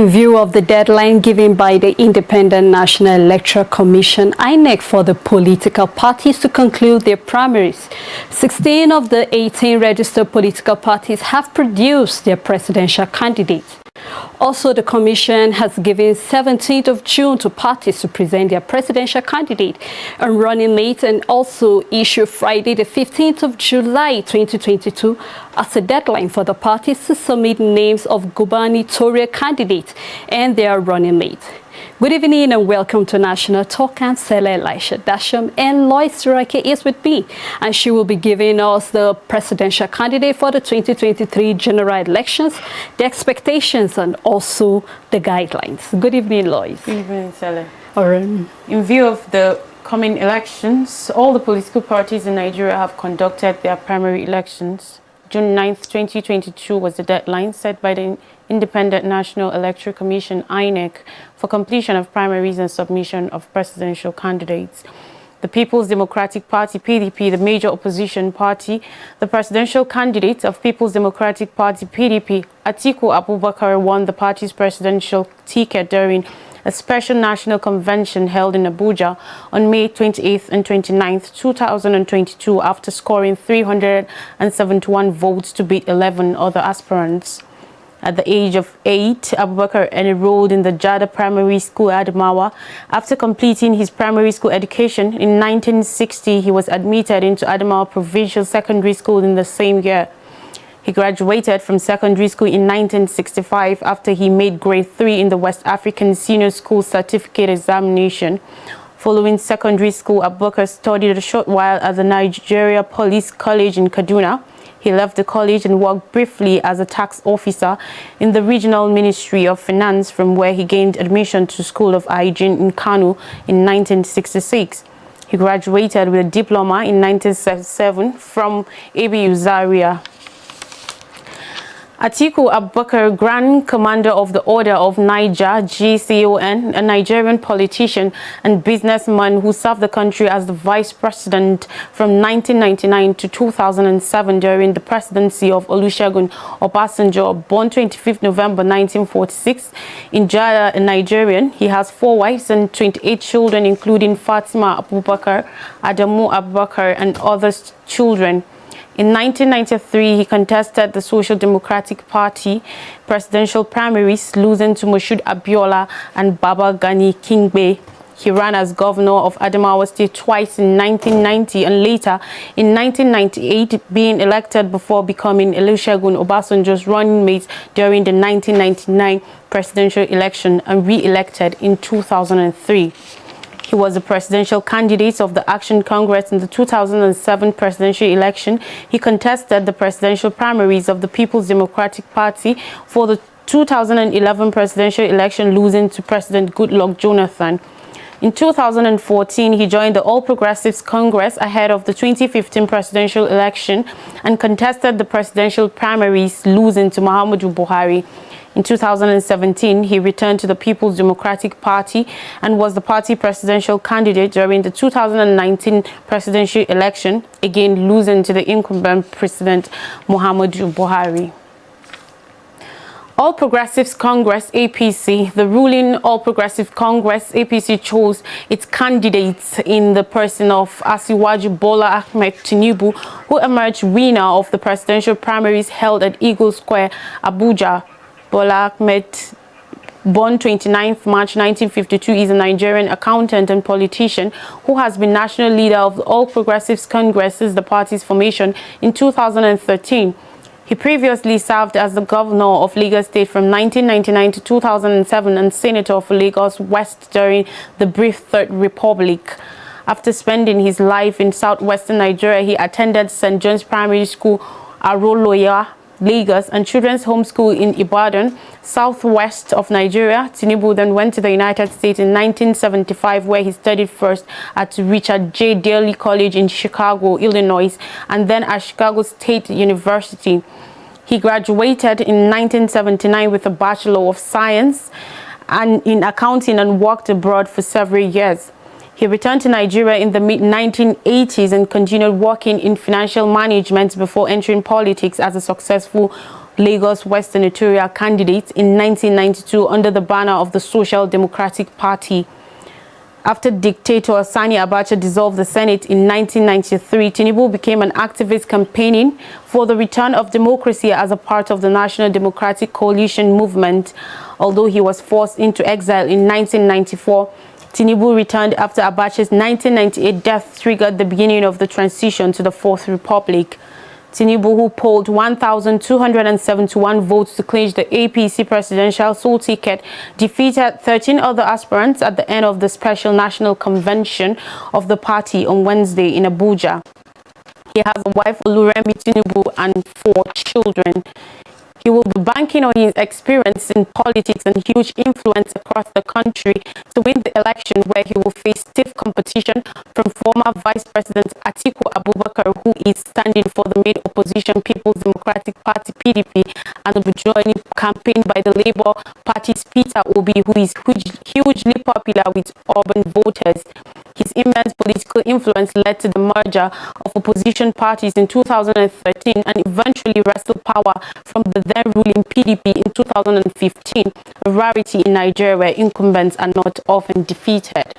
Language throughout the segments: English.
In view of the deadline given by the Independent National Electoral Commission, INEC, for the political parties to conclude their primaries, 16 of the 18 registered political parties have produced their presidential candidates. Also, the Commission has given 17th of June to parties to present their presidential candidate and running mate, and also issue Friday the 15th of July 2022 as a deadline for the parties to submit names of gubernatorial candidates and their running mates. Good evening and welcome to National Talk. I'm Sela Elisha Dasham, and Lois Surake is with me, and she will be giving us the presidential candidate for the 2023 general elections, the expectations, and also the guidelines. Good evening, Lois. Good evening, Sela. All right. In view of the coming elections, all the political parties in Nigeria have conducted their primary elections. June 9th, 2022 was the deadline set by the Independent National Electoral Commission, INEC, for completion of primaries and submission of presidential candidates. The People's Democratic Party, PDP, the major opposition party, the presidential candidate of People's Democratic Party, PDP, Atiku Abubakar, won the party's presidential ticket during a special national convention held in Abuja on May 28th and 29th, 2022, after scoring 371 votes to beat 11 other aspirants. At the age of 8, Abubakar enrolled in the Jada Primary School, Adamawa. After completing his primary school education in 1960, he was admitted into Adamawa Provincial Secondary School in the same year. He graduated from secondary school in 1965 after he made grade 3 in the West African Senior School Certificate Examination. Following secondary school, Abubakar studied a short while at the Nigeria Police College in Kaduna. He left the college and worked briefly as a tax officer in the Regional Ministry of Finance, from where he gained admission to School of Hygiene in Kano in 1966. He graduated with a diploma in 1977 from ABU Zaria. Atiku Abubakar, Grand Commander of the Order of Niger, GCON, a Nigerian politician and businessman who served the country as the vice president from 1999 to 2007 during the presidency of Olusegun Obasanjo, born 25th November 1946 in Jada, a Nigerian. He has 4 wives and 28 children, including Fatima Abubakar, Adamu Abubakar, and other children. In 1993, he contested the Social Democratic Party presidential primaries, losing to Moshood Abiola and Baba Gani Kingbe. He ran as governor of Adamawa State twice in 1990 and later in 1998, being elected before becoming Olusegun Obasanjo's running mate during the 1999 presidential election and re-elected in 2003. He was the presidential candidate of the Action Congress in the 2007 presidential election. He contested the presidential primaries of the People's Democratic Party for the 2011 presidential election, losing to President Goodluck Jonathan. In 2014, he joined the All Progressives Congress ahead of the 2015 presidential election and contested the presidential primaries, losing to Muhammadu Buhari. In 2017, he returned to the People's Democratic Party and was the party presidential candidate during the 2019 presidential election, again losing to the incumbent President Muhammadu Buhari. All Progressives Congress, APC, the ruling All Progressive Congress, APC, chose its candidates in the person of Asiwaju Bola Ahmed Tinubu, who emerged winner of the presidential primaries held at Eagle Square, Abuja. Bola Ahmed, born 29th March 1952, is a Nigerian accountant and politician who has been national leader of the All Progressives Congress since the party's formation in 2013. He previously served as the governor of Lagos State from 1999 to 2007 and senator for Lagos West during the brief Third Republic. After spending his life in southwestern Nigeria, he attended St. John's Primary School, Aroloya, Lagos, and Children's Home School in Ibadan, southwest of Nigeria. Tinubu then went to the United States in 1975, where he studied first at Richard J. Daley College in Chicago, Illinois, and then at Chicago State University. He graduated in 1979 with a Bachelor of Science in accounting and worked abroad for several years. He returned to Nigeria in the mid-1980s and continued working in financial management before entering politics as a successful Lagos West senatorial candidate in 1992 under the banner of the Social Democratic Party. After dictator Sani Abacha dissolved the Senate in 1993, Tinubu became an activist campaigning for the return of democracy as a part of the National Democratic Coalition movement. Although he was forced into exile in 1994, Tinubu returned after Abacha's 1998 death triggered the beginning of the transition to the Fourth Republic. Tinubu, who polled 1,271 votes to clinch the APC presidential sole ticket, defeated 13 other aspirants at the end of the special national convention of the party on Wednesday in Abuja. He has a wife, Oluremi Tinubu, and 4 children. He will be banking on his experience in politics and huge influence across the country to win the election, where he will face stiff competition from former Vice President Atiku Abubakar, who is standing for the main opposition People's Democratic Party (PDP), and will be joining campaign by the Labour Party's Peter Obi, who is hugely popular with urban voters. His immense political influence led to the merger of opposition parties in 2013 and eventually wrestled power from the then ruling PDP in 2015, a rarity in Nigeria where incumbents are not often defeated.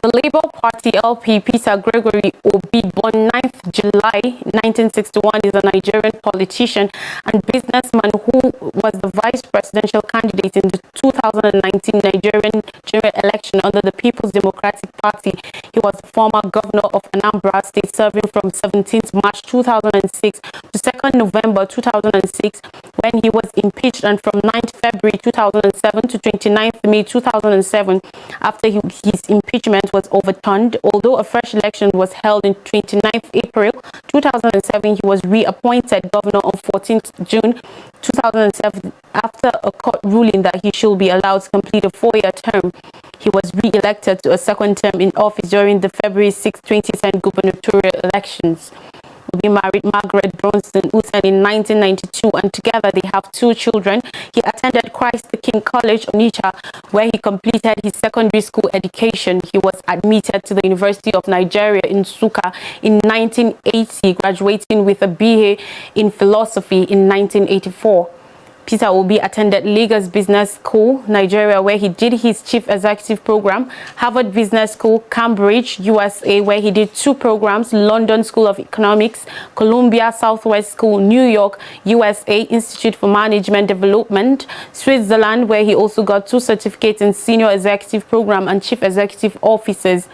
The Labour Party LP Peter Gregory Obi, born 9th July 1961, is a Nigerian politician and businessman who was the vice presidential candidate in the 2019 Nigerian general election under the People's Democratic Party. He was the former governor of Anambra State, serving from 17th March 2006 to 2nd November 2006, when he was impeached, and from 9th February 2007 to 29th May 2007 after his impeachment was overturned. Although a fresh election was held in 29th April 2007, he was reappointed governor on 14th June 2007 after a court ruling that he should be allowed to complete a 4-year term. He was re-elected to a second term in office during the February 6, 2010 gubernatorial elections. Obi married Margaret Bronston Uten in 1992, and together they have 2 children. He attended Christ the King College, Onitsha, where he completed his secondary school education. He was admitted to the University of Nigeria in Nsukka in 1980, graduating with a BA in philosophy in 1984. Peter Obi attended Lagos Business School, Nigeria, where he did his chief executive program, Harvard Business School, Cambridge, USA, where he did 2 programs, London School of Economics, Columbia Southwest School, New York, USA, Institute for Management Development, Switzerland, where he also got 2 certificates in senior executive program and chief executive officers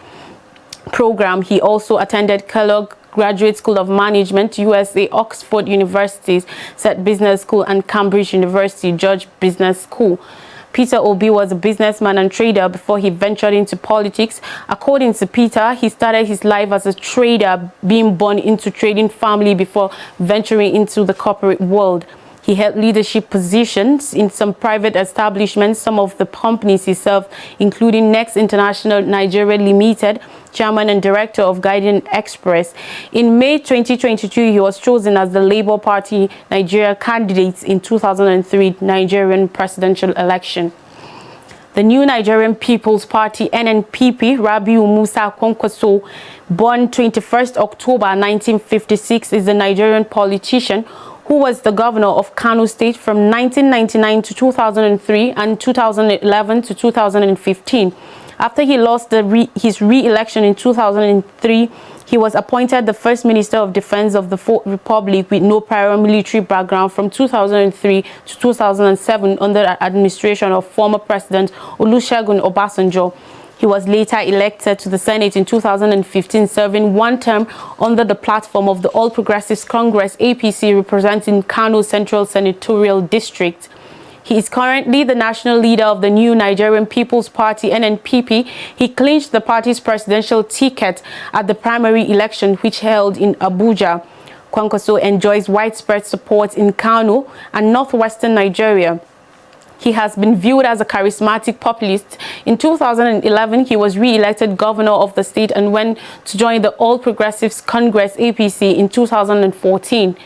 program. He also attended Kellogg Graduate School of Management, USA, Oxford University's Set Business School, and Cambridge University George Business School. Peter Obi was a businessman and trader before he ventured into politics. According to Peter, he started his life as a trader, being born into trading family before venturing into the corporate world. He held leadership positions in some private establishments, some of the companies he served, including Next International Nigeria Limited, chairman and director of Guardian Express. In May 2022, he was chosen as the Labour Party Nigeria candidate in 2003 Nigerian presidential election. The new Nigerian People's Party NNPP, Rabiu Musa Kwankwaso, born 21st October 1956, is a Nigerian politician who was the governor of Kano State from 1999 to 2003 and 2011 to 2015. After he lost his re-election in 2003, he was appointed the first Minister of Defense of the Fourth Republic with no prior military background from 2003 to 2007 under the administration of former President Olusegun Obasanjo. He was later elected to the Senate in 2015, serving one term under the platform of the All Progressives Congress (APC) representing Kano Central Senatorial District. He is currently the national leader of the New Nigerian People's Party (NNPP). He clinched the party's presidential ticket at the primary election, which held in Abuja. Kwankwaso enjoys widespread support in Kano and northwestern Nigeria. He has been viewed as a charismatic populist. In 2011, he was re-elected governor of the state and went to join the All Progressives Congress (APC) in 2014.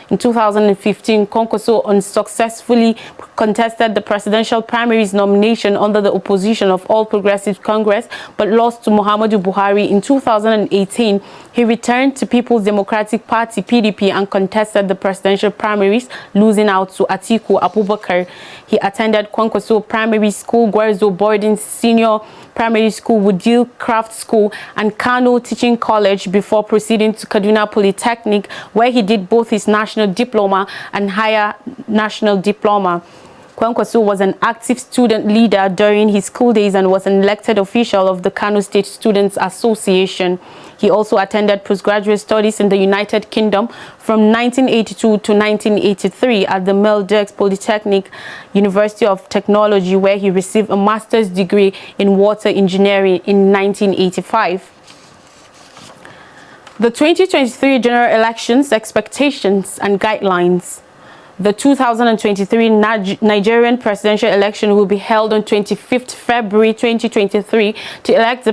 In 2015, Kwankwaso unsuccessfully contested the presidential primaries nomination under the opposition of All Progressives Congress, but lost to Muhammadu Buhari. In 2018, he returned to People's Democratic Party (PDP) and contested the presidential primaries, losing out to Atiku Abubakar. He attended Kwankwaso Primary School, Gwarzo Boarding Senior Primary School, Wudil Craft School, and Kano Teaching College before proceeding to Kaduna Polytechnic, where he did both his national diploma and higher national diploma. Kwankwaso was an active student leader during his school days and was an elected official of the Kano State Students Association. He also attended postgraduate studies in the United Kingdom from 1982 to 1983 at the Meldex Polytechnic, University of Technology, where he received a master's degree in water engineering in 1985. The 2023 general elections, expectations and guidelines. The 2023 Nigerian presidential election will be held on 25th February 2023 to elect the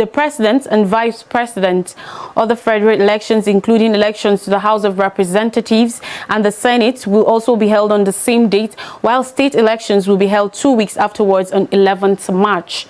president and vice president. Other federal elections, including elections to the House of Representatives and the Senate, will also be held on the same date, while state elections will be held 2 weeks afterwards on 11th March.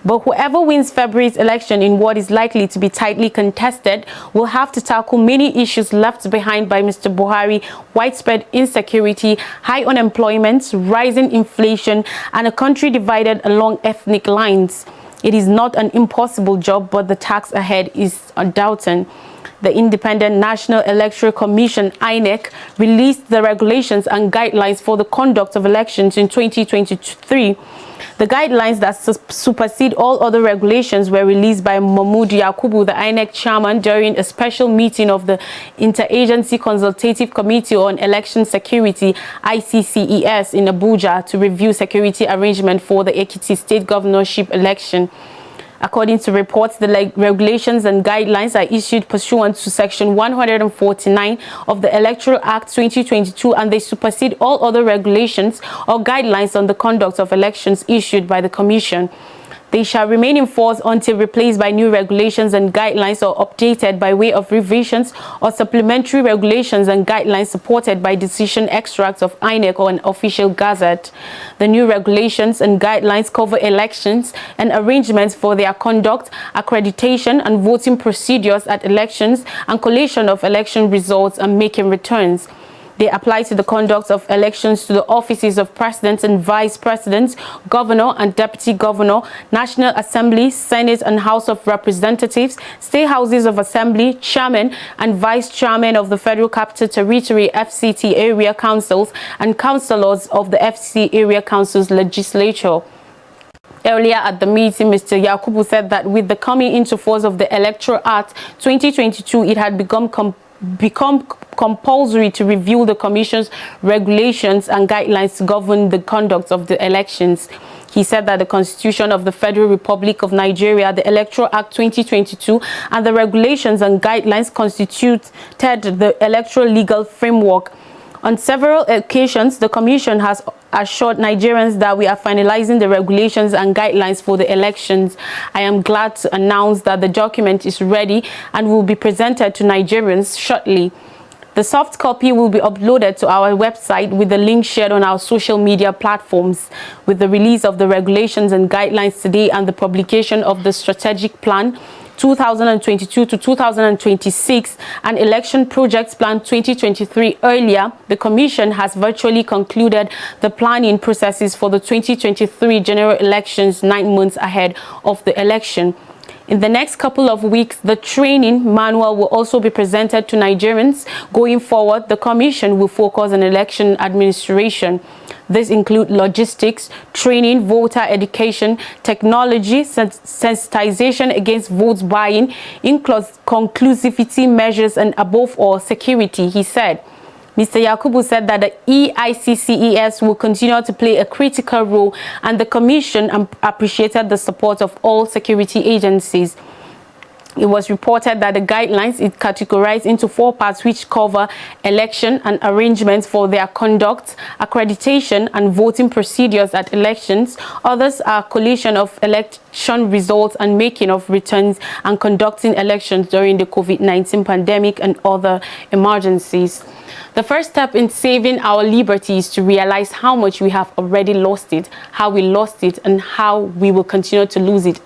But whoever wins February's election in what is likely to be tightly contested will have to tackle many issues left behind by Mr. Buhari: widespread insecurity, high unemployment, rising inflation, and a country divided along ethnic lines. It is not an impossible job, but the task ahead is undoubted. The Independent National Electoral Commission (INEC) released the regulations and guidelines for the conduct of elections in 2023. The guidelines that supersede all other regulations were released by Mahmood Yakubu, the INEC chairman, during a special meeting of the Interagency Consultative Committee on Election Security (ICCES) in Abuja to review security arrangement for the Ekiti State governorship election. According to reports, the regulations and guidelines are issued pursuant to Section 149 of the Electoral Act 2022, and they supersede all other regulations or guidelines on the conduct of elections issued by the Commission. They shall remain in force until replaced by new regulations and guidelines or updated by way of revisions or supplementary regulations and guidelines supported by decision extracts of INEC or an official gazette. The new regulations and guidelines cover elections and arrangements for their conduct, accreditation and voting procedures at elections, and collation of election results and making returns. They apply to the conduct of elections to the offices of president and vice president, governor and deputy governor, National Assembly, Senate and House of Representatives, state houses of assembly, chairman and vice chairman of the Federal Capital Territory FCT area councils, and councillors of the FCT area councils legislature. Earlier at the meeting, Mr. Yakubu said that with the coming into force of the Electoral Act 2022, it had become compulsory to review the Commission's regulations and guidelines to govern the conduct of the elections. He said that the Constitution of the Federal Republic of Nigeria, the Electoral Act 2022, and the regulations and guidelines constituted the electoral legal framework. On several occasions, the Commission has assured Nigerians that we are finalizing the regulations and guidelines for the elections. I am glad to announce that the document is ready and will be presented to Nigerians shortly. The soft copy will be uploaded to our website with the link shared on our social media platforms. With the release of the regulations and guidelines today and the publication of the Strategic Plan 2022 to 2026 and Election Projects Plan 2023 earlier, the Commission has virtually concluded the planning processes for the 2023 general elections 9 months ahead of the election. In the next couple of weeks, the training manual will also be presented to Nigerians. Going forward, the Commission will focus on election administration. This includes logistics, training, voter education, technology, sensitization against vote buying, conclusivity measures, and above all, security, he said. Mr. Yakubu said that the EICCES will continue to play a critical role, and the Commission appreciated the support of all security agencies. It was reported that the guidelines is categorized into 4 parts, which cover election and arrangements for their conduct, accreditation and voting procedures at elections. Others are collation of election results and making of returns and conducting elections during the COVID-19 pandemic and other emergencies. The first step in saving our liberty is to realize how much we have already lost it, how we lost it, and how we will continue to lose it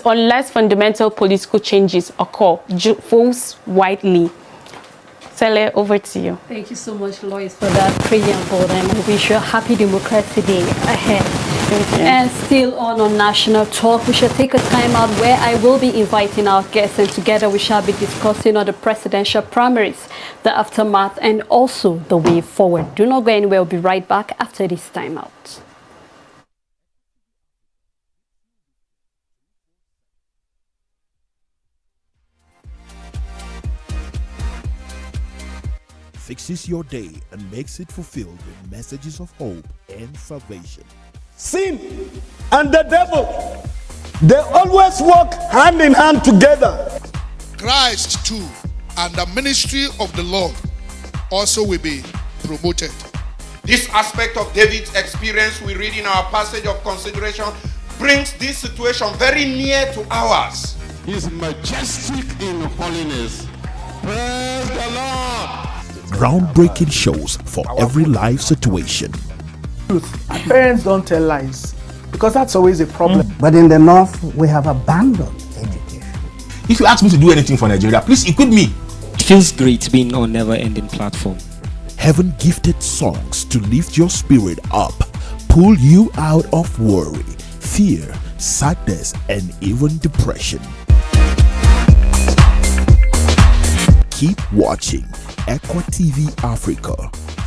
unless fundamental political changes occur. Votes widely. Sele, over to you. Thank you so much, Lois, for that preamble, and I wish you a happy Democracy Day ahead. And still on National Talk, we shall take a time out where I will be inviting our guests, and together we shall be discussing on the presidential primaries, the aftermath, and also the way forward. Do not go anywhere. We'll be right back after this time out. Fixes your day and makes it fulfilled with messages of hope and salvation. Sin and the devil, they always work hand in hand together. Christ too and the ministry of the Lord also will be promoted. This aspect of David's experience we read in our passage of consideration brings this situation very near to ours. He is majestic in holiness. Praise the Lord. Groundbreaking shows for every life situation. Parents don't tell lies because that's always a problem. But in the north, we have abandoned education. If you ask me to do anything for Nigeria, please equip me. It feels great being on never-ending platform. Heaven gifted songs to lift your spirit up, pull you out of worry, fear, sadness, and even depression. Keep watching ECWA TV Africa.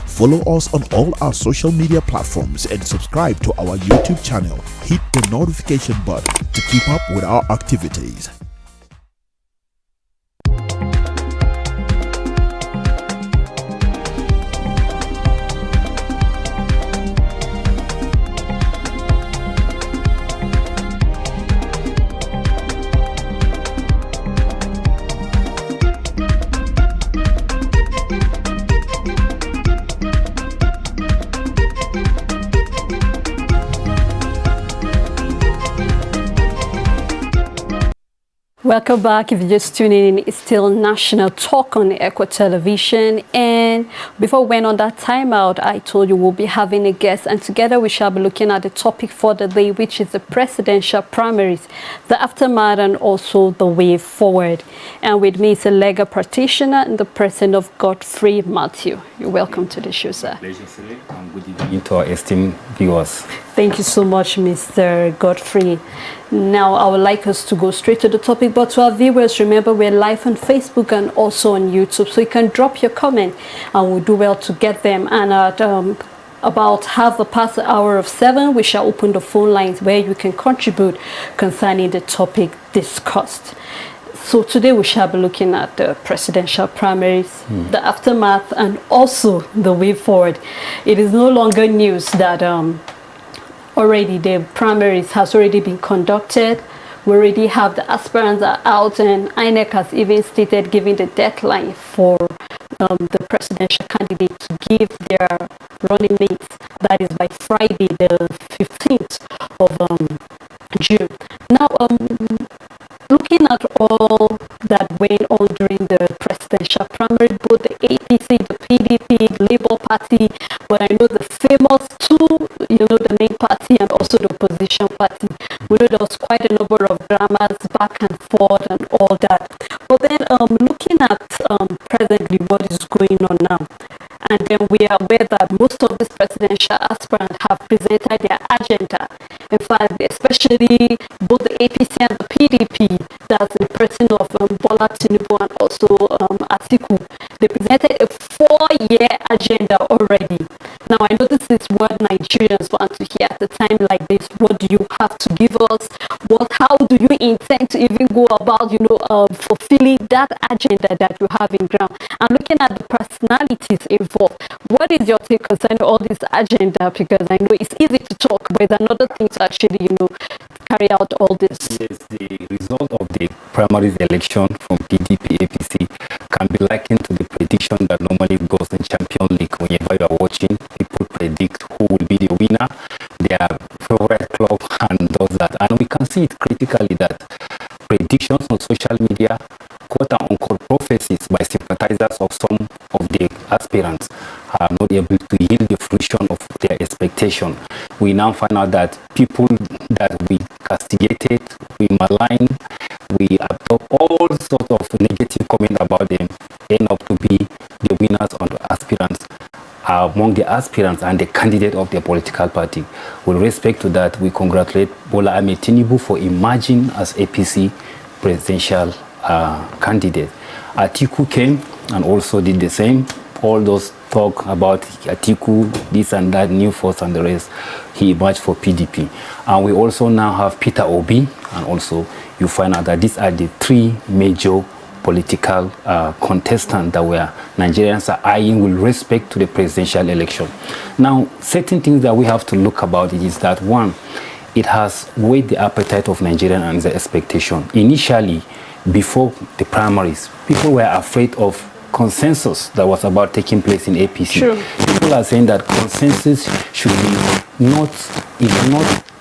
Follow us on all our social media platforms and subscribe to our YouTube channel. Hit the notification button to keep up with our activities. Welcome back. If you're just tuning in, it's still National Talk on ECWA Television. And before we went on that timeout, I told you we'll be having a guest, and together we shall be looking at the topic for the day, which is the presidential primaries, the aftermath, and also the way forward. And with me is a legal practitioner and the president of Godfrey Matthew. You're welcome to the show, sir. Pleasure, Siri, and good evening to our esteemed viewers. Thank you so much, Mr. Godfrey. Now, I would like us to go straight to the topic, but to our viewers, remember we're live on Facebook and also on YouTube, so you can drop your comment and we'll do well to get them. And at about past the hour of 7, we shall open the phone lines where you can contribute concerning the topic discussed. So today we shall be looking at the presidential primaries, the aftermath, and also the way forward. It is no longer news that already the primaries has already been conducted. We already have the aspirants are out, and INEC has even stated giving the deadline for the presidential candidate to give their running mates. That is by Friday, the 15th of June. Now, looking at all that went on during the presidential primary, both the APC, the PDP, the Labour Party, but I know the famous two, the main party and also the opposition party. We know there was quite a number of dramas back and forth and all that. But then looking at presently what is going on now, And then we are aware that most of these presidential aspirants have presented their agenda. In fact, especially both the APC and the PDP, that's the person of Bola Tinubu and also Atiku, they presented a 4-year agenda already. Now, I know this is what Nigerians want to hear at a time like this. What do you have to give us? How do you intend to even go about, fulfilling that agenda that you have in ground? And looking at the personalities involved, what is your take concerning all this agenda? Because I know it's easy to talk, but it's another thing to actually, carry out all this. Yes, the result of the primaries election from PDP APC can be likened to the prediction that normally goes in Champions League. Whenever you are watching, people predict who will be the winner, their favorite club, and does that. And we can see it critically that predictions on social media, quote-unquote prophecies by sympathizers of some of the aspirants are not able to yield the fruition of their expectation. We now find out that people that we castigated, we malign, we adopt all sorts of negative comments about them, end up to be the winners on the aspirants, among the aspirants and the candidate of their political party. With respect to that, we congratulate Bola Ahmed Tinubu for emerging as APC presidential candidate. Atiku came and also did the same. All those talk about Atiku, this and that, new force and the rest, he emerged for PDP. And we also now have Peter Obi, and also you find out that these are the 3 major political contestants that Nigerians are eyeing with respect to the presidential election. Now, certain things that we have to look about it is that, one, it has weighed the appetite of Nigerians and the expectation. Initially, before the primaries, people were afraid of consensus that was about taking place in APC. True. People are saying that consensus should be not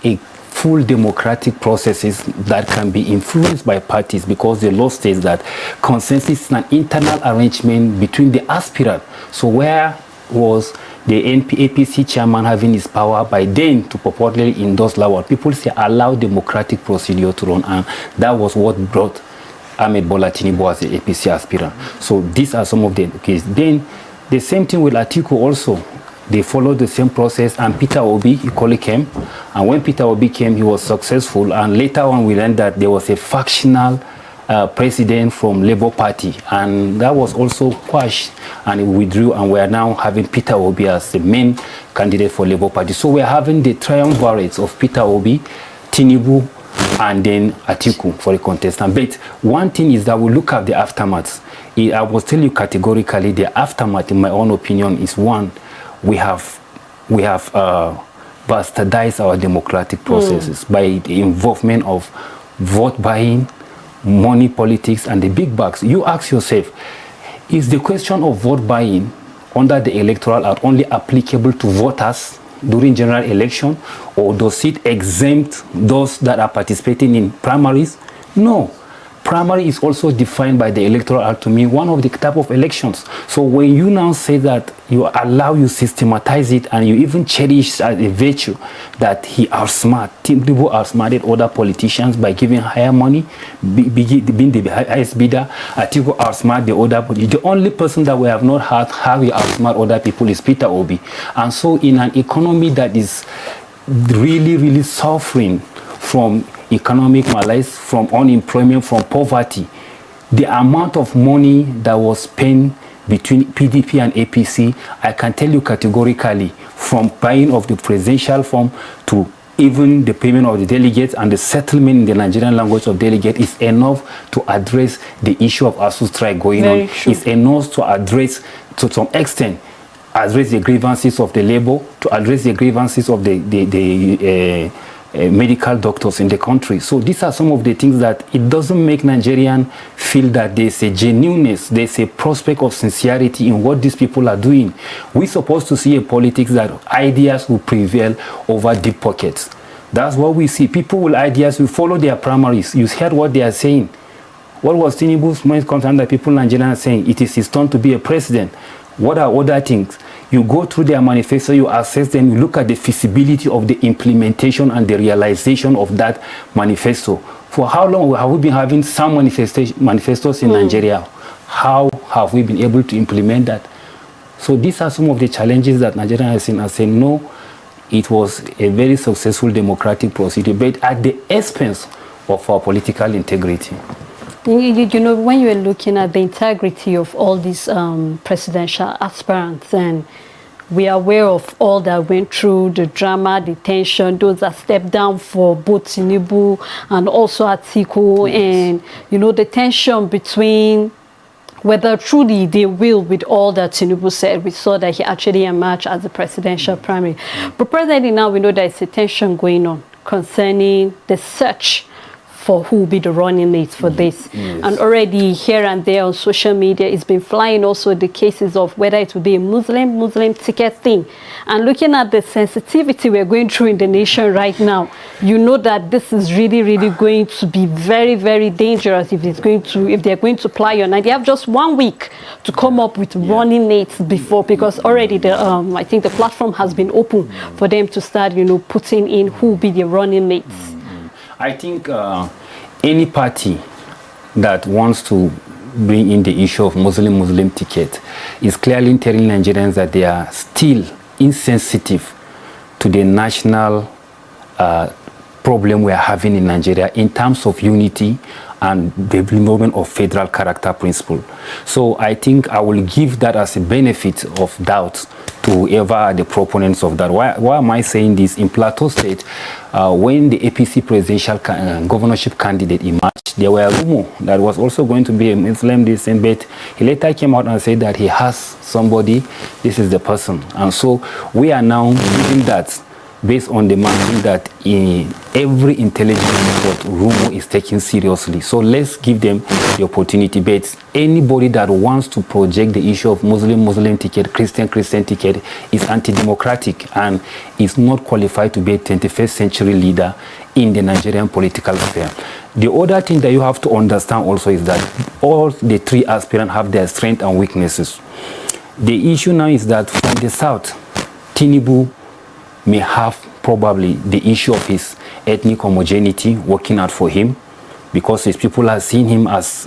a full democratic processes that can be influenced by parties, because the law states that consensus is an internal arrangement between the aspirant. So where was the APC chairman having his power by then to purportedly endorse law? People say allow democratic procedure to run, and that was what brought Ahmed Bola Tinubu as the APC aspirant. So these are some of the cases. Then the same thing with Atiku also. They followed the same process, and Peter Obi equally came. And when Peter Obi came, he was successful. And later on, we learned that there was a factional president from Labour Party, and that was also quashed, and he withdrew. And we are now having Peter Obi as the main candidate for Labour Party. So we are having the triumvirates of Peter Obi, Tinubu, and then Atiku for the contestant. But one thing is that we look at the aftermath. I will tell you categorically, the aftermath, in my own opinion, is one, we have bastardized our democratic processes by the involvement of vote buying, money politics, and the big bucks. You ask yourself, is the question of vote buying under the Electoral Act only applicable to voters during general election, or does it exempt those that are participating in primaries? No. Primary is also defined by the Electoral Act to mean one of the type of elections. So when you now say that you systematize it, and you even cherish as a virtue that he outsmart, Tinubu outsmarted other politicians by giving higher money, being the highest bidder. Atiku outsmart the other. The only person that we have not had how he outsmart other people is Peter Obi. And so in an economy that is really, really suffering from economic malaise, from unemployment, from poverty, the amount of money that was spent between PDP and APC, I can tell you categorically, from buying of the presidential form to even the payment of the delegates and the settlement in the Nigerian language of delegate, is enough to address the issue of ASU strike going on. It's enough to address, to some extent, address the grievances of the labor, to address the grievances of the medical doctors in the country. So these are some of the things that it doesn't make Nigerian feel that there's a genuineness, there's a prospect of sincerity in what these people are doing. We're supposed to see a politics that ideas will prevail over deep pockets. That's what we see. People with ideas will follow their primaries. You heard what they are saying. What was Tinubu's most concern that people in Nigeria are saying? It is his turn to be a president. What are other things? You go through their manifesto, you assess them, you look at the feasibility of the implementation and the realization of that manifesto. For how long have we been having some manifestos in Nigeria? How have we been able to implement that? So these are some of the challenges that Nigeria has seen. I say no, it was a very successful democratic procedure, but at the expense of our political integrity. You know, when you're looking at the integrity of all these presidential aspirants, and we are aware of all that went through, the drama, the tension, those that stepped down for both Tinubu and also Atiku, and, you know, the tension between whether truly they will with all that Tinubu said. We saw that he actually emerged as the presidential primary. But presently now we know there's a tension going on concerning the search for who will be the running mates for this. Yes. And already here and there on social media, it's been flying also the cases of whether it will be a Muslim ticket thing. And looking at the sensitivity we're going through in the nation right now, you know that this is really, really going to be very, very dangerous if they're going to apply on. And they have just 1 week to come up with running mates before, because already the I think the platform has been open for them to start, you know, putting in who will be the running mates. I think any party that wants to bring in the issue of Muslim ticket is clearly telling Nigerians that they are still insensitive to the national problem we are having in Nigeria in terms of unity and the development of federal character principle. So I think I will give that as a benefit of doubt to whoever the proponents of that. Why am I saying this? In Plateau State, when the APC presidential governorship candidate emerged, there were rumors that was also going to be a Muslim descent, but he later came out and said that he has somebody, this is the person. And so we are now giving that based on the mandate that in every intelligence report, rumor is taken seriously. So let's give them the opportunity. But anybody that wants to project the issue of Muslim ticket, Christian ticket is anti-democratic and is not qualified to be a 21st century leader in the Nigerian political sphere. The other thing that you have to understand also is that all the three aspirants have their strengths and weaknesses. The issue now is that from the south, Tinubu may have probably the issue of his ethnic homogeneity working out for him, because his people are seeing him as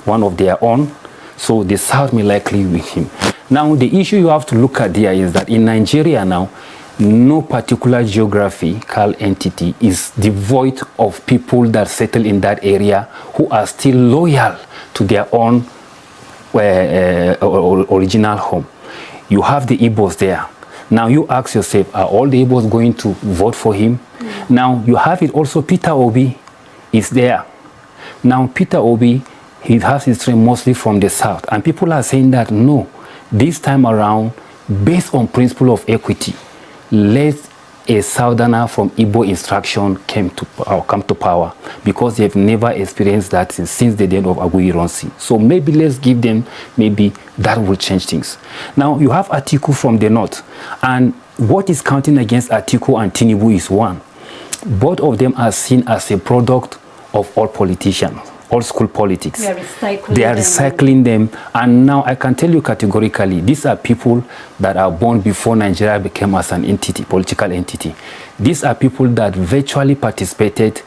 one of their own. So the South may likely with him. Now the issue you have to look at there is that in Nigeria now, no particular geographical entity is devoid of people that settle in that area who are still loyal to their own original home. You have the Igbos there. Now you ask yourself, are all the Igbos going to vote for him? Now you have it also, Peter Obi is there. Now Peter Obi, he has his strength mostly from the south. And people are saying that no, this time around, based on principle of equity, let a southerner from Igbo instruction come to power, because they've never experienced that since the day of Aguiyi-Ironsi. So maybe let's give them, maybe that will change things. Now you have Atiku from the north, and what is counting against Atiku and Tinubu is one. Both of them are seen as a product of all politicians, old school politics. They are recycling them. And now I can tell you categorically, these are people that are born before Nigeria became as an entity, political entity. These are people that virtually participated,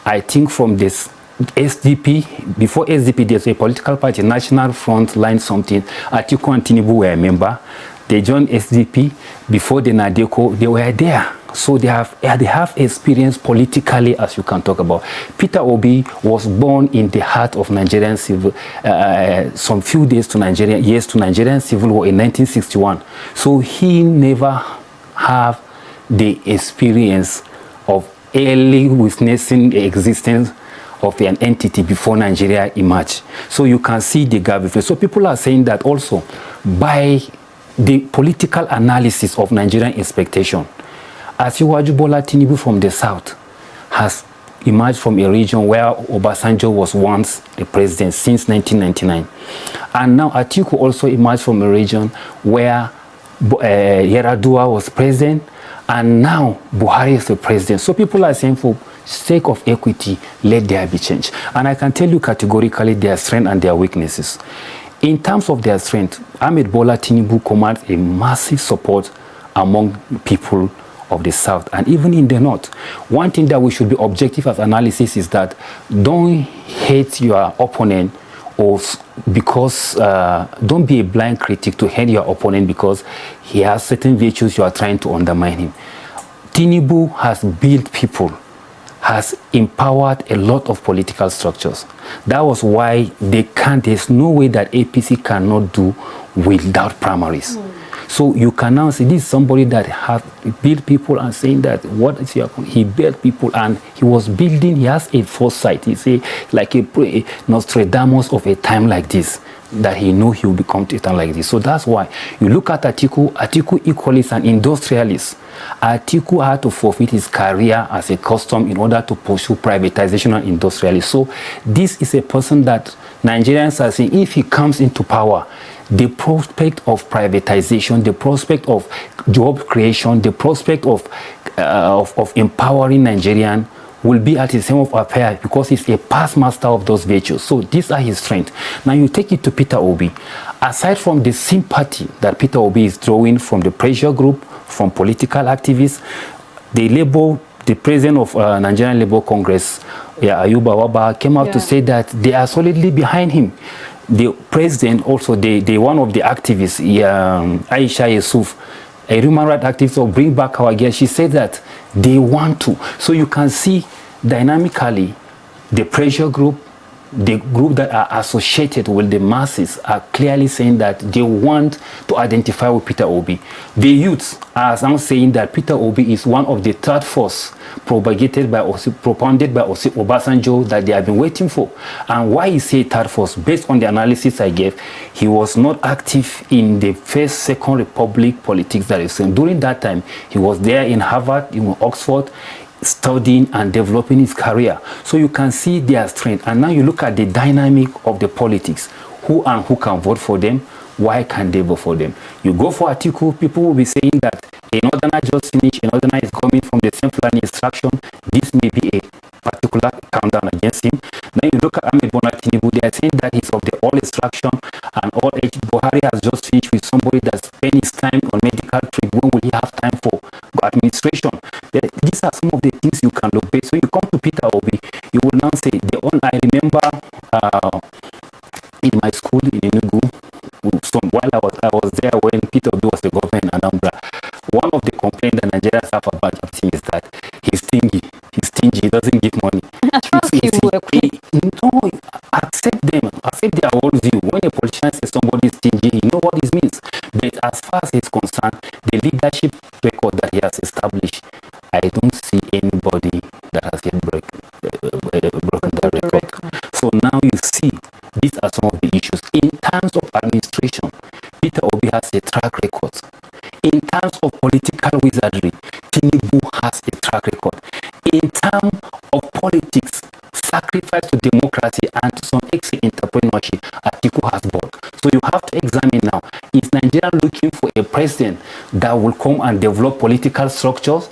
I think, from this SDP. Before SDP, there's a political party, National Front Line something. Atiku and Tinubu were a member. They joined SDP. Before the Nadeko, they were there. So they have experience politically, as you can talk about. Peter Obi was born in the heart of Nigerian civil, some few years to Nigerian civil war in 1961. So he never have the experience of early witnessing the existence of an entity before Nigeria emerged. So you can see the gap. So people are saying that also by the political analysis of Nigerian expectation, Asiwaju Bola Tinubu from the south has emerged from a region where Obasanjo was once the president since 1999. And now Atiku also emerged from a region where Yar'Adua was president, and now Buhari is the president. So people are saying, for sake of equity, let there be change. And I can tell you categorically their strengths and their weaknesses. In terms of their strength, Ahmed Bola Tinubu commands a massive support among people of the south and even in the north. One thing that we should be objective as analysis is that don't hate your opponent or because don't be a blind critic to hate your opponent because he has certain virtues you are trying to undermine him. Tinubu has built people, has empowered a lot of political structures. That was why there's no way that APC cannot do without primaries. So you can now say this is somebody that has built people and saying that what is he built people and he was building, he has a foresight. He's like a Nostradamus of a time like this, that he knew he will become a time like this. So that's why you look at Atiku equally is an industrialist. Atiku had to forfeit his career as a custom in order to pursue privatization and industrialist. So this is a person that Nigerians are saying if he comes into power, the prospect of privatization, the prospect of job creation, the prospect of empowering Nigerian will be at the same of affair because he's a past master of those virtues. So these are his strengths. Now you take it to Peter Obi. Aside from the sympathy that Peter Obi is drawing from the pressure group, from political activists, the president of Nigerian Labour Congress, Ayuba Waba, came out to say that they are solidly behind him. The president also, one of the activists, Aisha Yusuf, a human rights activist of Bring Back Our Girl, she said that they want to. So you can see dynamically the pressure group, the group that are associated with the masses are clearly saying that they want to identify with Peter Obi. The youths are now saying that Peter Obi is one of the third force propounded by Obasanjo that they have been waiting for. And why is he third force? Based on the analysis I gave, he was not active in the first, second republic politics that is seen. During that time, he was there in Harvard, in Oxford, studying and developing his career. So you can see their strength. And now you look at the dynamic of the politics. Who can vote for them? Why can't they vote for them? You go for Atiku, people will be saying that a northerner just finished, a northerner is coming from the same planning instruction. This may be a particular countdown against him. Then you look at Ahmed Bola Tinubu, they are saying that he's of the all instruction and all age. Buhari has just finished with somebody that spent his time on medical trip. When will he have time for administration? These are some of the things you can look at. So you come to Peter Obi, you will now say, I remember in my school in Enugu, while I was there when Peter Obi was the governor in Anambra, one of the complaints that Nigerians have about him is that he's stingy, he doesn't give money. No, accept their worldview. When a politician says somebody is stingy, you know what this means. But as far as it's concerned, the leadership record that he has established, I don't see anybody that has yet broken that record. So now you see, these are some of the issues. In terms of administration, Peter Obi has a track record. In terms of political wizardry, Tinubu has a track record. In terms of politics, sacrifice to democracy and to some extent entrepreneurship, Atiku has both. So you have to examine now, is Nigeria looking for a president that will come and develop political structures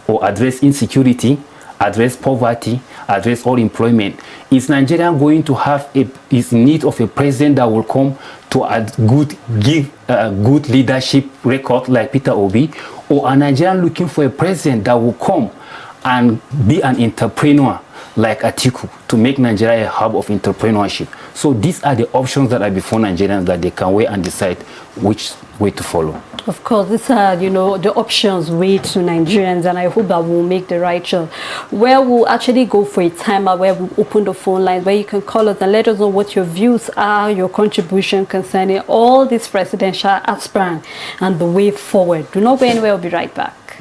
or address insecurity, address poverty, address unemployment? Is Nigeria going to have is need of a president that will come to give a good leadership record like Peter Obi? Or are Nigerians looking for a president that will come and be an entrepreneur like Atiku to make Nigeria a hub of entrepreneurship? So these are the options that are before Nigerians that they can weigh and decide which way to follow. Of course, these are, the options way to Nigerians, and I hope that we'll make the right choice. Where we'll actually go for a timer where we'll open the phone lines where you can call us and let us know what your views are, your contribution concerning all these presidential aspirants and the way forward. Do not go anywhere, we'll be right back.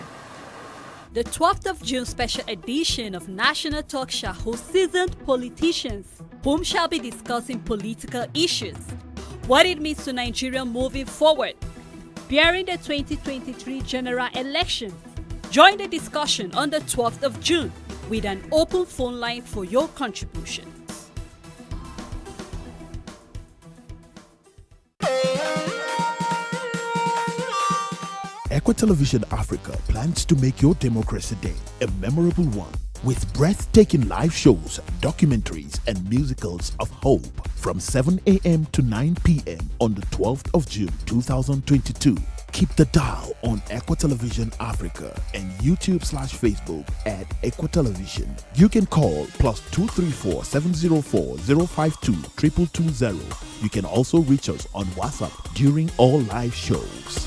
The 12th of June special edition of National Talk shall host seasoned politicians, whom shall be discussing political issues, what it means to Nigeria moving forward, bearing the 2023 general elections. Join the discussion on the 12th of June with an open phone line for your contributions. ECWA Television Africa plans to make your Democracy Day a memorable one with breathtaking live shows, documentaries, and musicals of hope from 7 a.m. to 9 p.m. on the 12th of June 2022. Keep the dial on ECWA Television Africa and YouTube/Facebook at ECWA Television. You can call +234 704 052 2220. You can also reach us on WhatsApp during all live shows.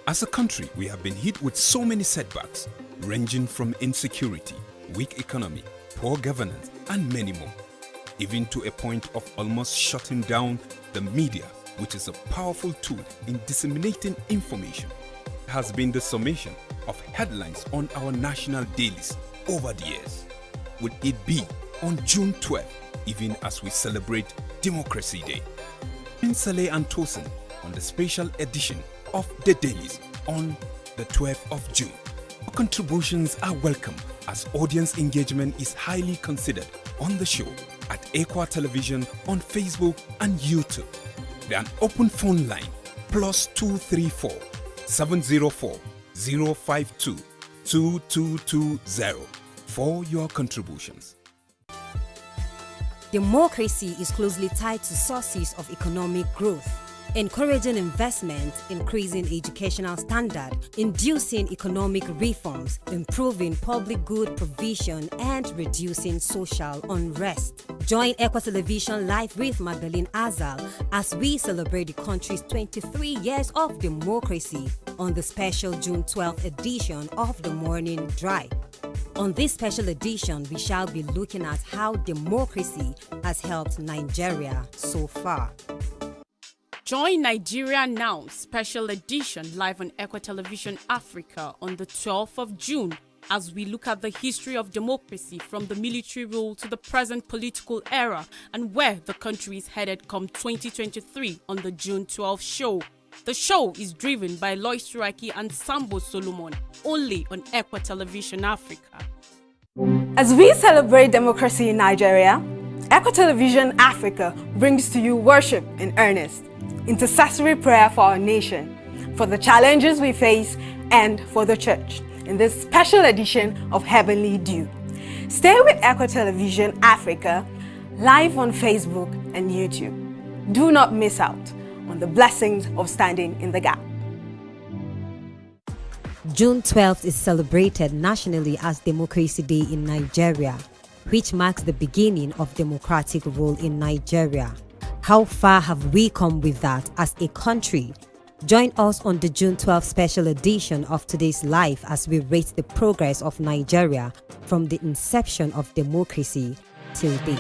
As a country, we have been hit with so many setbacks, ranging from insecurity, weak economy, poor governance, and many more, even to a point of almost shutting down the media, which is a powerful tool in disseminating information. It has been the summation of headlines on our national dailies over the years. Will it be on June 12th, even as we celebrate Democracy Day? In Saleh and Tosin on the special edition of the dailies on the 12th of June. Your contributions are welcome as audience engagement is highly considered on the show at ECWA Television on Facebook and YouTube. There an open phone line +234 704 052 2220 for your contributions. Democracy is closely tied to sources of economic growth, encouraging investment, increasing educational standard, inducing economic reforms, improving public good provision, and reducing social unrest. Join ECWA Television live with Magdalene Azal as we celebrate the country's 23 years of democracy on the special June 12th edition of the Morning Drive. On this special edition, we shall be looking at how democracy has helped Nigeria so far. Join Nigeria Now special edition live on ECWA Television Africa on the 12th of June as we look at the history of democracy from the military rule to the present political era and where the country is headed come 2023 on the June 12th show. The show is driven by Lois Turaki and Sambo Solomon, only on ECWA Television Africa. As we celebrate democracy in Nigeria, ECWA Television Africa brings to you worship in earnest, intercessory prayer for our nation, for the challenges we face, and for the church in this special edition of Heavenly Dew. Stay with ECWA Television Africa live on Facebook and YouTube. Do not miss out on the blessings of standing in the gap. June 12th is celebrated nationally as Democracy Day in Nigeria, which marks the beginning of democratic rule in Nigeria. How far have we come with that as a country? Join us on the June 12th special edition of today's live as we rate the progress of Nigeria from the inception of democracy till date.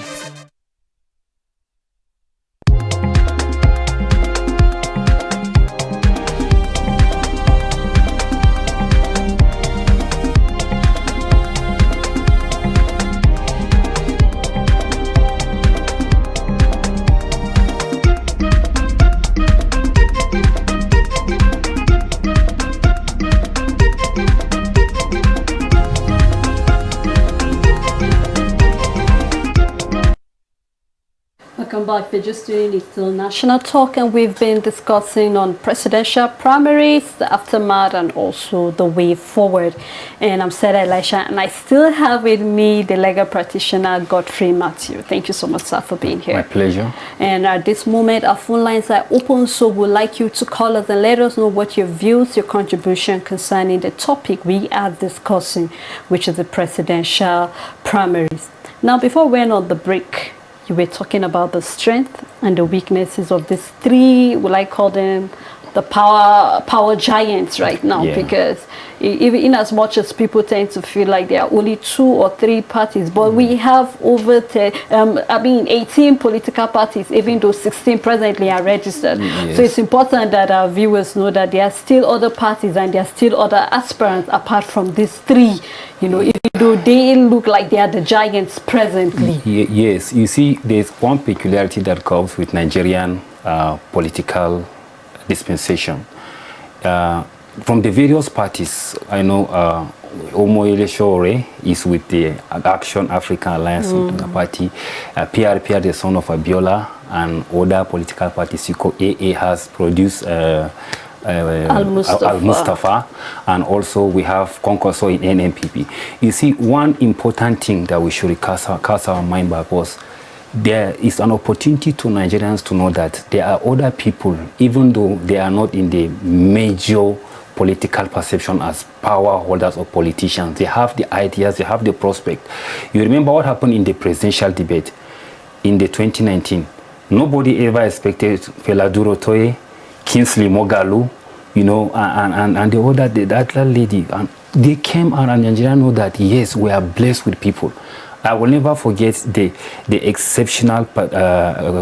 Welcome back. We're just doing it till National Talk, and we've been discussing on presidential primaries, the aftermath, and also the way forward. And I'm Sarah Elisha, and I still have with me the legal practitioner Godfrey Matthew. Thank you so much, sir, for being here. My pleasure. And at this moment, our phone lines are open, so we'd like you to call us and let us know what your views, your contribution concerning the topic we are discussing, which is the presidential primaries. Now, before we went on the break, you were talking about the strength and the weaknesses of these three, will I call them the power giants right now, because even in as much as people tend to feel like there are only 2 or 3 parties, but we have over 18 political parties, even though 16 presently are registered. So it's important that our viewers know that there are still other parties and there are still other aspirants apart from these 3, you know, even though they look like they are the giants presently. Yes, you see, there's one peculiarity that comes with Nigerian political dispensation. From the various parties, I know Omoyele Sowore is with the Action African Alliance party, PRP, the son of Abiola, and other political parties. AA has produced Al-Mustafa, and also we have Konkoso in NNPP. You see, one important thing that we should cast our mind back was there is an opportunity to Nigerians to know that there are other people, even though they are not in the major political perception as power holders or politicians. They have the ideas, they have the prospect. You remember what happened in the presidential debate in the 2019. Nobody ever expected Fela Durotoye, Kingsley Moghalu, you know, and the other, that lady. And they came out, and Nigerians know that, yes, we are blessed with people. I will never forget the exceptional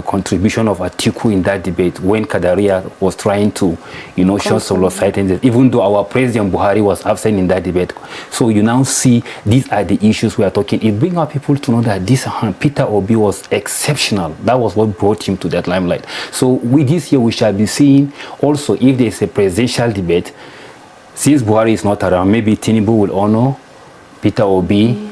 contribution of Atiku in that debate when Kadaria was trying to, you know, show solo sightings, even though our President Buhari was absent in that debate. So you now see these are the issues we are talking. It brings our people to know that this Peter Obi was exceptional. That was what brought him to that limelight. So with this year, we shall be seeing also, if there is a presidential debate, since Buhari is not around, maybe Tinubu will honor Peter Obi,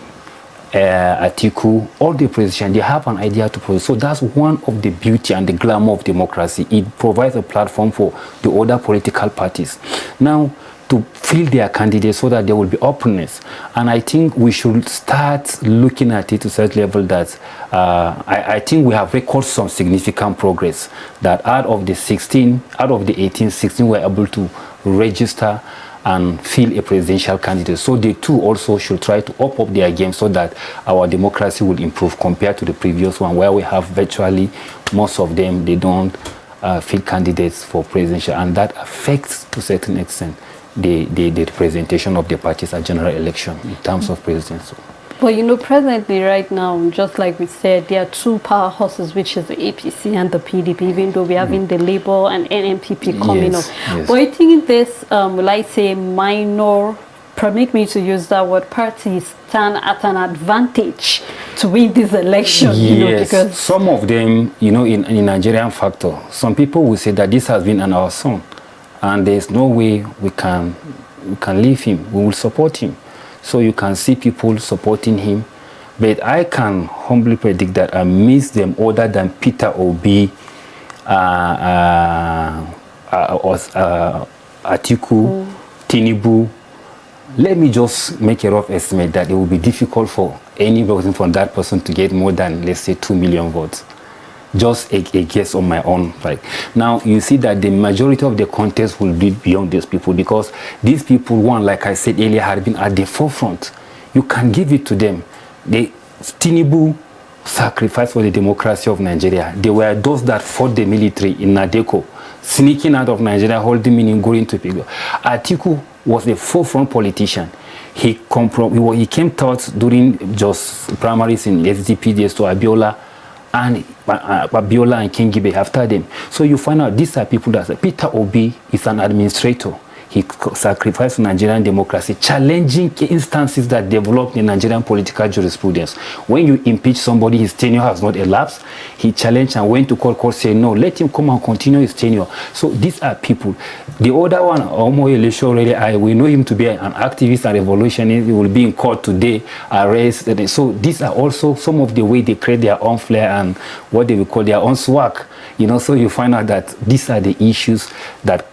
Atiku, all the positions, they have an idea to produce. So that's one of the beauty and the glamour of democracy. It provides a platform for the other political parties now to fill their candidates so that there will be openness. And I think we should start looking at it to such level that I think we have recorded some significant progress, that out of the 18, 16 were able to register and fill a presidential candidate. So they too also should try to up their game so that our democracy will improve compared to the previous one, where we have virtually most of them, they don't fill candidates for presidential, and that affects to a certain extent the representation of the parties at general election in terms of presidency. Well, you know, presently right now, just like we said, there are two power horses, which is the APC and the PDP, even though we're having the Labour and NNPP coming up. Yes. But I think this, will I say, minor, permit me to use that word, parties stand at an advantage to win this election. Yes, you know, because some of them, you know, in Nigerian factor, some people will say that this has been our son, and there's no way we can leave him. We will support him. So you can see people supporting him. But I can humbly predict that amidst them, other than Peter Obi, Atiku, Tinubu, let me just make a rough estimate that it will be difficult for any voting from that person to get more than, let's say, 2 million votes. Just a guess on my own. Like now, you see that the majority of the contest will be beyond these people, because these people, one, like I said earlier, had been at the forefront. You can give it to them. Tinubu sacrificed for the democracy of Nigeria. They were those that fought the military in Nadeko, sneaking out of Nigeria, holding meaning, going to Pigo. Atiku was a forefront politician. He came third during just primaries in SDP days to Abiola, and Abiola and Kingibe after them. So you find out these are people that Peter Obi is an administrator. He sacrificed Nigerian democracy, challenging instances that developed in Nigerian political jurisprudence. When you impeach somebody, his tenure has not elapsed. He challenged and went to court, saying, no, let him come and continue his tenure. So these are people. The other one, we know him to be an activist and revolutionist. He will be in court today, arrested. So these are also some of the way they create their own flair and what they will call their own swag. You know, so you find out that these are the issues that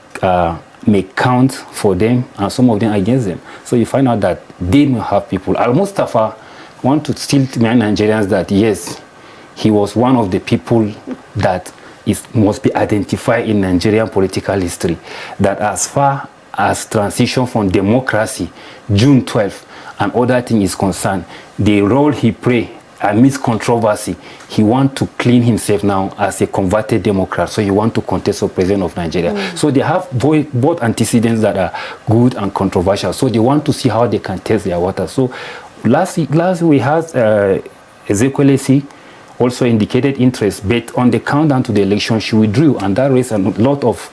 may count for them, and some of them against them. So you find out that they may have people. Al-Mustafa want to still remind Nigerians that yes, he was one of the people that must be identified in Nigerian political history. That as far as transition from democracy, June 12th, and other thing is concerned, the role he played amidst controversy, he wants to clean himself now as a converted Democrat. So he wants to contest for president of Nigeria. So they have both antecedents that are good and controversial. So they want to see how they can test their water. So last we had ECWA also indicated interest, but on the countdown to the election, she withdrew, and that raised a lot of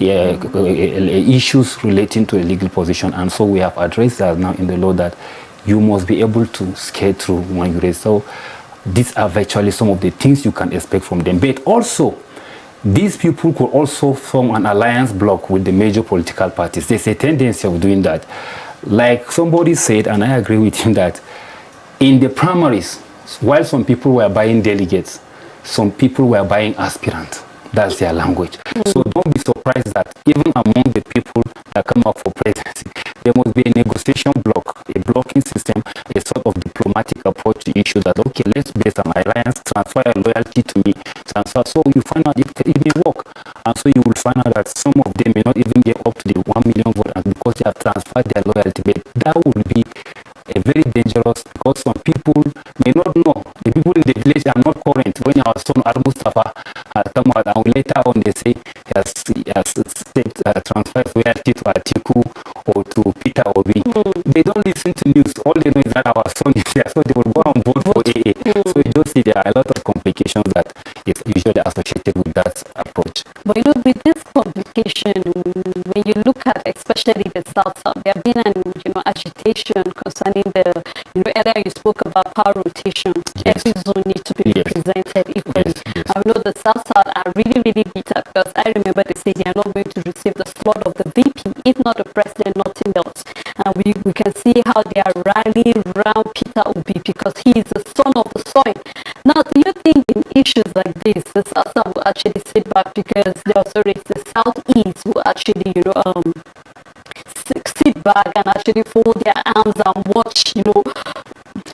issues relating to a legal position. And so we have addressed that now in the law, that you must be able to skate through when you raise. So these are virtually some of the things you can expect from them. But also, these people could also form an alliance bloc with the major political parties. There's a tendency of doing that. Like somebody said, and I agree with him, that in the primaries, while some people were buying delegates, some people were buying aspirants. That's their language. So don't be surprised that even among the people that come up for presidency, there must be a negotiation block, a block networking system, a sort of diplomatic approach to issues that, okay, let's base an alliance, transfer your loyalty to me, transfer. So you find out it may work. And so you will find out that some of them may not even get up to the 1 million vote because they have transferred their loyalty. But that would be a very dangerous, because some people may not know. The people in the village are not current. When our son Al-Mustafa come out, and later on they say he has transferred loyalty to Atiku or to Peter Obi. They don't listen to news. All they know is that our son is there, so they will go and vote for AA. So you don't see there are a lot of complications that is usually associated with that approach. But you know, with this complication, when you look at especially the South, there have been an agitation concerning the earlier you spoke about power rotation. Yes. Every zone needs to be represented equally. I know the South are really bitter, because I remember they say they are not going to receive the slot of the VP, if not the president, nothing else. And we can see how they are rallying around Peter Obi because he is the son of the soil. Now, do you think in issues like this, the South will actually sit back because the Southeast will actually, sit back and actually fold their arms and watch,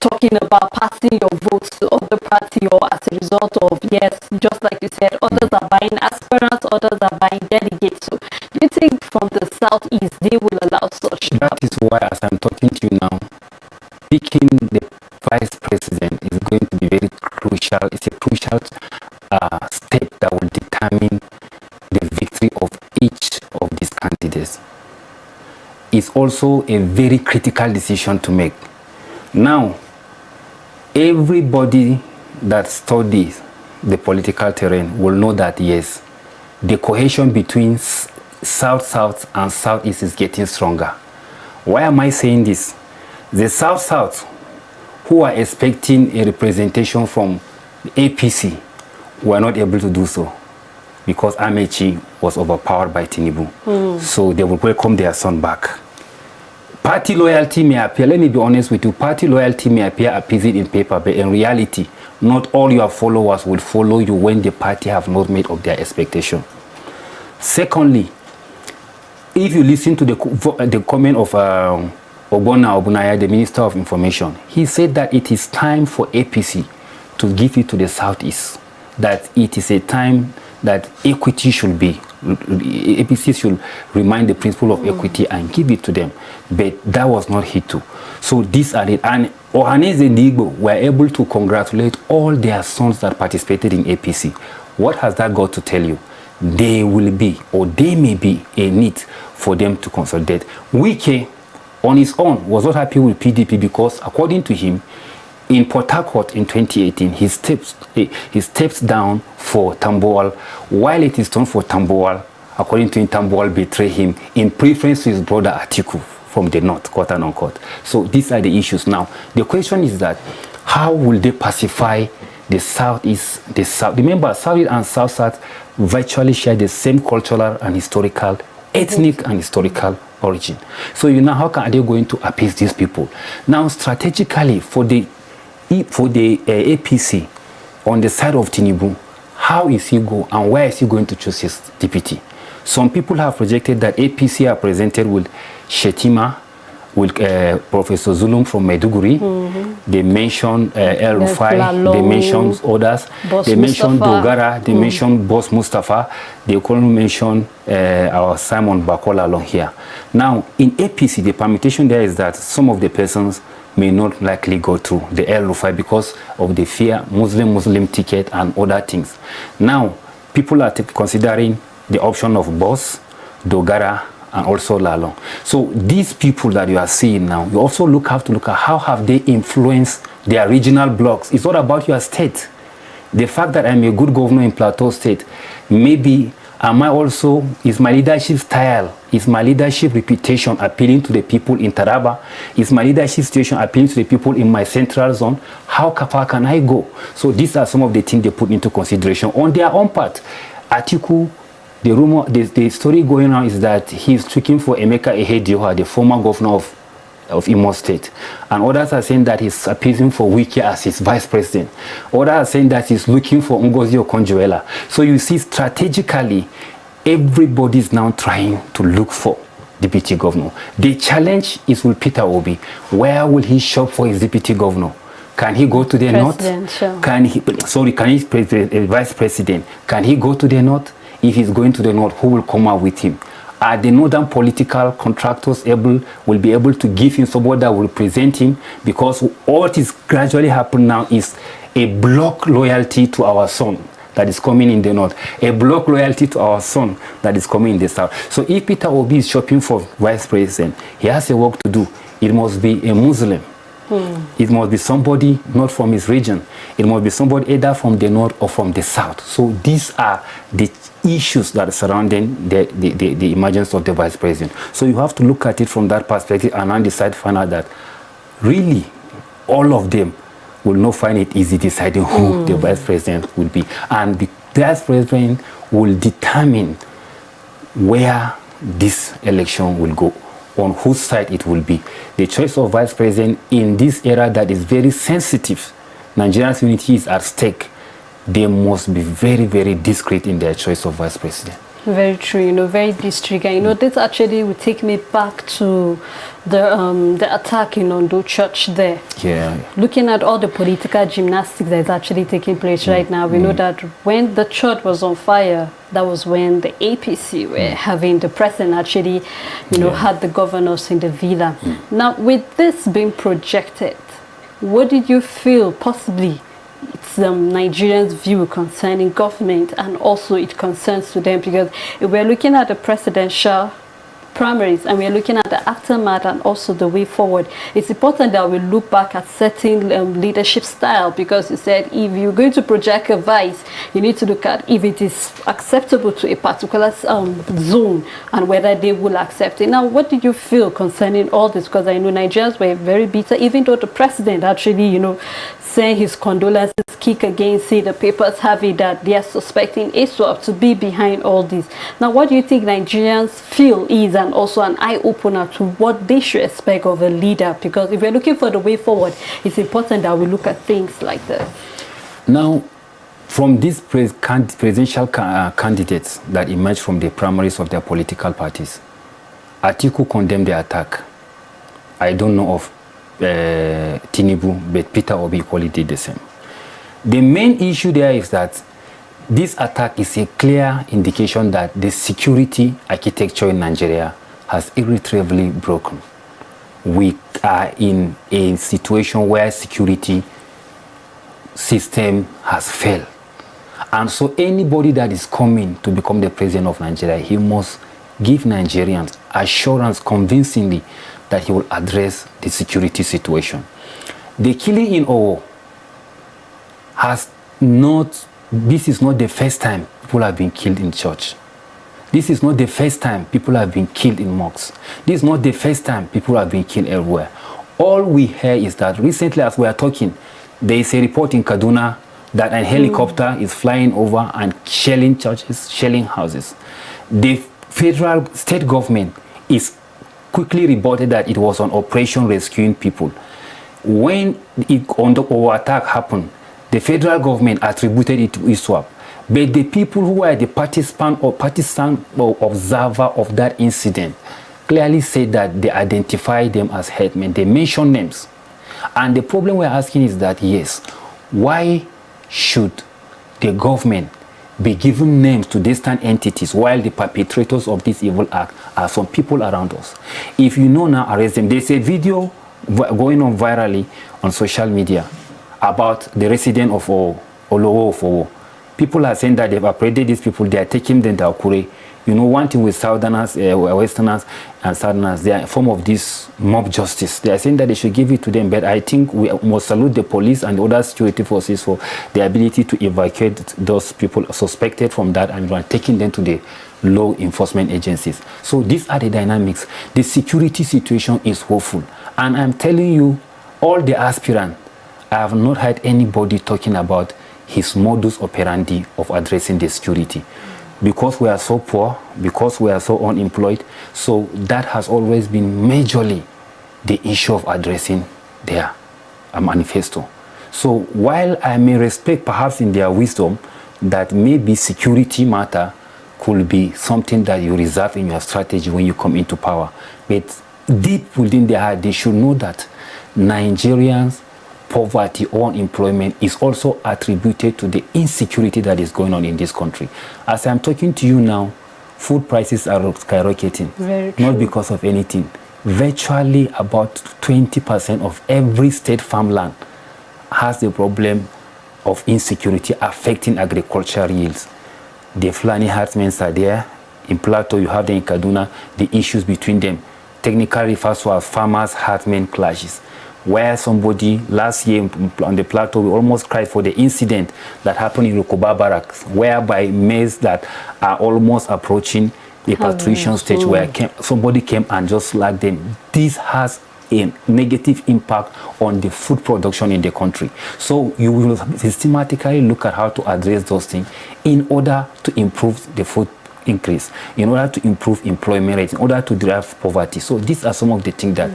talking about passing your votes to other party, or as a result of, yes, just like you said, others are buying aspirants, others are buying delegates. So do you think from the Southeast they will allow such? That is why, as I'm talking to you now, picking the vice president is going to be very crucial. It's a crucial step that will determine the victory of each of these candidates. It's also a very critical decision to make. Now, everybody that studies the political terrain will know that, yes, the cohesion between South and Southeast is getting stronger. Why am I saying this? The South, who are expecting a representation from APC, were not able to do so because Amechi was overpowered by Tinubu. So they will welcome their son back. Party loyalty may appear, let me be honest with you, party loyalty may appear appeasing in paper, but in reality, not all your followers will follow you when the party have not made up their expectation. Secondly, if you listen to the comment of Obunaya, the Minister of Information, he said that it is time for APC to give it to the Southeast, that it is a time that equity should be. APC should remind the principle of equity and give it to them, but that was not hit to. So these are it. And Ohanes and Igbo were able to congratulate all their sons that participated in APC. What has that got to tell you? There will be, or there may be, a need for them to consolidate. Wike, on his own, was not happy with PDP because, according to him, in Port Harcourt in 2018, he steps down for Tambuwal, while it is time for Tambuwal, according to him, Tambuwal betrayed him in preference to his brother Atiku from the north, quote and unquote. So these are the issues. Now, the question is that, how will they pacify the Southeast, the South? Remember, South and South virtually share the same cultural and historical, ethnic and historical origin. So how are they going to appease these people? Now, strategically, for the APC on the side of Tinubu, how is he go and where is he going to choose his deputy? Some people have projected that APC are presented with Shetima, with Professor Zulum from Maiduguri. They mentioned El Rufai, they mentioned others, they mentioned Dogara, they mentioned Boss Mustafa, they couldn't mention our Simon Bakola along here. Now, in APC, the permutation there is that some of the persons may not likely go to the El Rufai because of the fear, Muslim ticket and other things. Now, people are considering the option of Boss, Dogara, and also Lalong. So these people that you are seeing now, you also have to look at how have they influenced their regional blocks. It's not about your state. The fact that I'm a good governor in Plateau State, maybe is my leadership style, is my leadership reputation appealing to the people in Taraba, is my leadership situation appealing to the people in my central zone? How far can I go? So these are some of the things they put into consideration. On their own part, Atiku, the story going on is that he's looking for Emeka Ehedioha, the former governor of Imo State. And others are saying that he's appeasing for Wike as his vice president. Others are saying that he's looking for Ngozi Okonjo-Iweala. So you see, strategically, everybody's now trying to look for deputy governor. The challenge is with Peter Obi. Where will he shop for his deputy governor? Can he go to the north? Sure. Can he vice president? Can he go to the north? If he's going to the north, who will come out with him? Are the northern political contractors will be able to give him somebody that will represent him? Because what is gradually happening now is a block loyalty to our son that is coming in the north, a block loyalty to our son that is coming in the south. So if Peter Obi is shopping for vice president, he has a work to do. It must be a Muslim. It must be somebody not from his region. It must be somebody either from the north or from the south. So these are the issues that are surrounding the emergence of the vice president. So you have to look at it from that perspective and then decide, find out that really all of them will not find it easy deciding who the vice president will be. And the vice president will determine where this election will go, on whose side it will be. The choice of vice president in this era that is very sensitive, Nigeria's unity is at stake. They must be very, very discreet in their choice of vice president. Very true, very discreet. This actually will take me back to the attack in Ondo Church there. Yeah. Looking at all the political gymnastics that is actually taking place right now, we know that when the church was on fire, that was when the APC were having the president actually, had the governors in the villa. Now, with this being projected, what did you feel possibly it's Nigerians' view concerning government and also it concerns to them? Because if we're looking at the presidential primaries and we're looking at the aftermath and also the way forward, it's important that we look back at certain leadership style, because you said if you're going to project a vice, you need to look at if it is acceptable to a particular zone and whether they will accept it. Now, what did you feel concerning all this? Because I know Nigerians were very bitter, even though the president actually, saying his condolences, kick against it. The papers have it that they are suspecting ECWA to be behind all this. Now, what do you think Nigerians feel is and also an eye-opener to what they should expect of a leader? Because if we're looking for the way forward, it's important that we look at things like this. Now, from these presidential candidates that emerged from the primaries of their political parties, Atiku condemned the attack. I don't know of Tinubu, but Peter Obi equally did the same. The main issue there is that this attack is a clear indication that the security architecture in Nigeria has irretrievably broken. We are in a situation where security system has failed. And so anybody that is coming to become the president of Nigeria, he must give Nigerians assurance convincingly that he will address the security situation. The killing in Owo this is not the first time people have been killed in church. This is not the first time people have been killed in mosques. This is not the first time people have been killed everywhere. All we hear is that recently, as we are talking, there is a report in Kaduna that a helicopter is flying over and shelling churches, shelling houses. The federal state government is quickly reported that it was an operation rescuing people. When our attack happened, the federal government attributed it to ECWA. But the people who were the participant or partisan or observer of that incident clearly said that they identified them as headmen. They mentioned names. And the problem we're asking is that, yes, why should the government be giving names to distant entities while the perpetrators of this evil act are some people around us? If you know now, arrest them. There's a video going on virally on social media about the resident of Olowo of Owo. People are saying that they've apprehended these people, they are taking them to Akure. One thing with Southerners, Westerners and Southerners, they are a form of this mob justice. They are saying that they should give it to them, but I think we must salute the police and the other security forces for the ability to evacuate those people suspected from that and taking them to the law enforcement agencies. So these are the dynamics. The security situation is woeful. And I'm telling you, all the aspirants, I have not heard anybody talking about his modus operandi of addressing the security. Because we are so poor, because we are so unemployed, so that has always been majorly the issue of addressing their manifesto. So while I may respect perhaps in their wisdom that maybe security matter could be something that you reserve in your strategy when you come into power. But deep within their heart, they should know that Nigerians' poverty or unemployment is also attributed to the insecurity that is going on in this country. As I'm talking to you now, food prices are skyrocketing. Very true. Not because of anything. Virtually about 20% of every state farmland has the problem of insecurity affecting agricultural yields. The Fulani herdsmen are there. In Plateau, you have them in Kaduna. The issues between them technically refers to as farmers herdsmen clashes, where somebody last year on the Plateau, we almost cried for the incident that happened in Rukuba Barracks, whereby maize that are almost approaching the patrician stage, where somebody came and just slagged them. This has a negative impact on the food production in the country. So you will systematically look at how to address those things in order to improve the food increase, in order to improve employment rate, in order to drive poverty. So these are some of the things that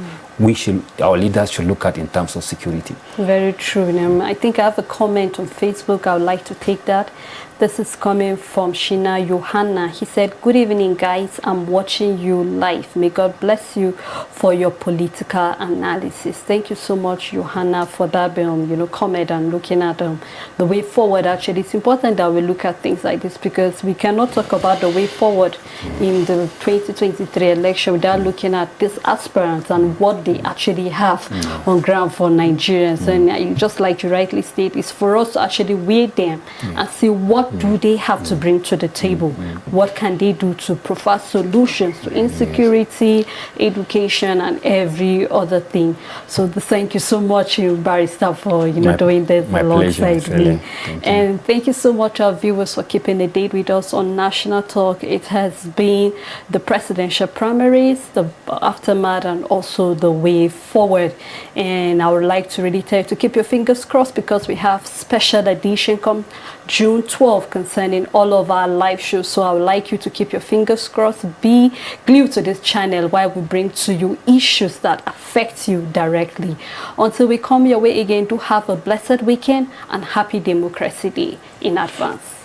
our leaders should look at in terms of security. Very true. I think I have a comment on Facebook. I would like to take that. This is coming from Shina Johanna. He said, "Good evening, guys. I'm watching you live. May God bless you for your political analysis." Thank you so much, Johanna, for that comment and looking at the way forward. Actually, it's important that we look at things like this, because we cannot talk about the way forward in the 2023 election without looking at these aspirants and what they actually have on ground for Nigerians. And just like you rightly state, it's for us to actually weigh them and see what do they have to bring to the table? What can they do to provide solutions to insecurity, education, and every other thing? So thank you so much, Barrister, for doing this alongside me. And thank you so much, our viewers, for keeping a date with us on National Talk. It has been the presidential primaries, the aftermath, and also the way forward. And I would like to really tell you to keep your fingers crossed, because we have special edition come June 12th concerning all of our live shows. So I would like you to keep your fingers crossed. Be glued to this channel while we bring to you issues that affect you directly. Until we come your way again, do have a blessed weekend and happy Democracy Day in advance.